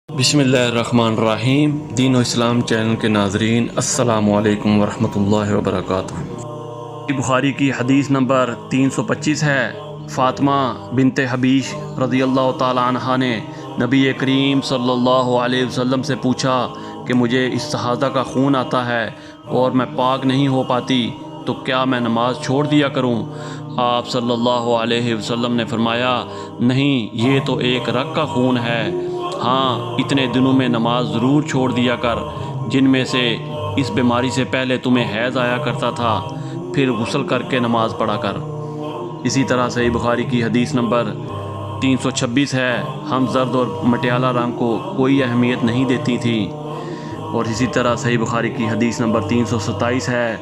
بسم اللہ الرحمن الرحیم۔ دین و اسلام چینل کے ناظرین، السلام علیکم ورحمۃ اللہ وبرکاتہ۔ بخاری کی حدیث نمبر 325 ہے۔ فاطمہ بنت حبیش رضی اللہ تعالی عنہ نے نبی کریم صلی اللہ علیہ وسلم سے پوچھا کہ مجھے استحاضہ کا خون آتا ہے اور میں پاک نہیں ہو پاتی تو کیا میں نماز چھوڑ دیا کروں؟ آپ صلی اللہ علیہ وسلم نے فرمایا، نہیں، یہ تو ایک رگ کا خون ہے، ہاں اتنے دنوں میں نماز ضرور چھوڑ دیا کر جن میں سے اس بیماری سے پہلے تمہیں حیض آیا کرتا تھا، پھر غسل کر کے نماز پڑھا کر۔ اسی طرح صحیح بخاری کی حدیث نمبر 326 ہے۔ ہم زرد اور مٹیالہ رنگ کو کوئی اہمیت نہیں دیتی تھیں۔ اور اسی طرح صحیح بخاری کی حدیث نمبر 327 ہے،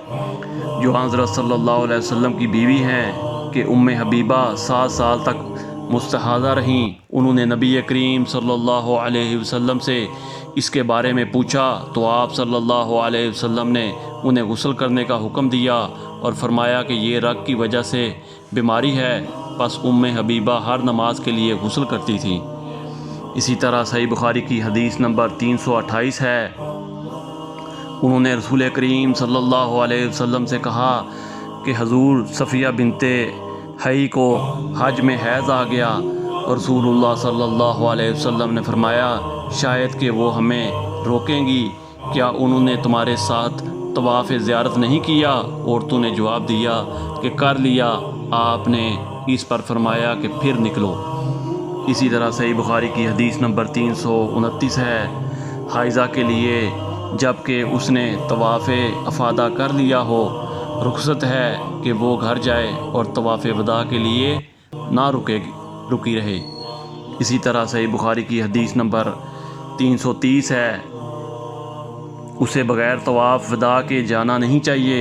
جو حضرت صلی اللہ علیہ وسلم کی بیوی ہیں کہ ام حبیبہ 7 سال تک مستحاضہ رہیں۔ انہوں نے نبی کریم صلی اللہ علیہ وسلم سے اس کے بارے میں پوچھا تو آپ صلی اللہ علیہ وسلم نے انہیں غسل کرنے کا حکم دیا اور فرمایا کہ یہ رگ کی وجہ سے بیماری ہے، پس ام حبیبہ ہر نماز کے لیے غسل کرتی تھی۔ اسی طرح صحیح بخاری کی حدیث نمبر 328 ہے، انہوں نے رسول کریم صلی اللہ علیہ وسلم سے کہا کہ حضور صفیہ بنت حیی کو حج میں حیض آ گیا، اور رسول اللہ صلی اللہ علیہ وسلم نے فرمایا شاید کہ وہ ہمیں روکیں گی، کیا انہوں نے تمہارے ساتھ طواف زیارت نہیں کیا؟ عورتوں نے جواب دیا کہ کر لیا۔ آپ نے اس پر فرمایا کہ پھر نکلو۔ اسی طرح صحیح بخاری کی حدیث نمبر 329 ہے، حائضہ کے لیے جب کہ اس نے طواف افاضہ کر لیا ہو رخصت ہے کہ وہ گھر جائے اور طواف وداع کے لیے نہ رکی رہے۔ اسی طرح صحیح بخاری کی حدیث نمبر 330 ہے، اسے بغیر طواف وداع کے جانا نہیں چاہیے۔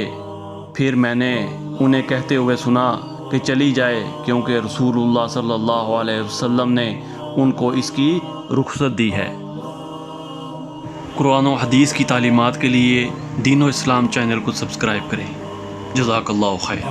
پھر میں نے انہیں کہتے ہوئے سنا کہ چلی جائے، کیونکہ رسول اللہ صلی اللہ علیہ وسلم نے ان کو اس کی رخصت دی ہے۔ قرآن و حدیث کی تعلیمات کے لیے دین و اسلام چینل کو سبسکرائب کریں۔ جزاک اللہ خیر۔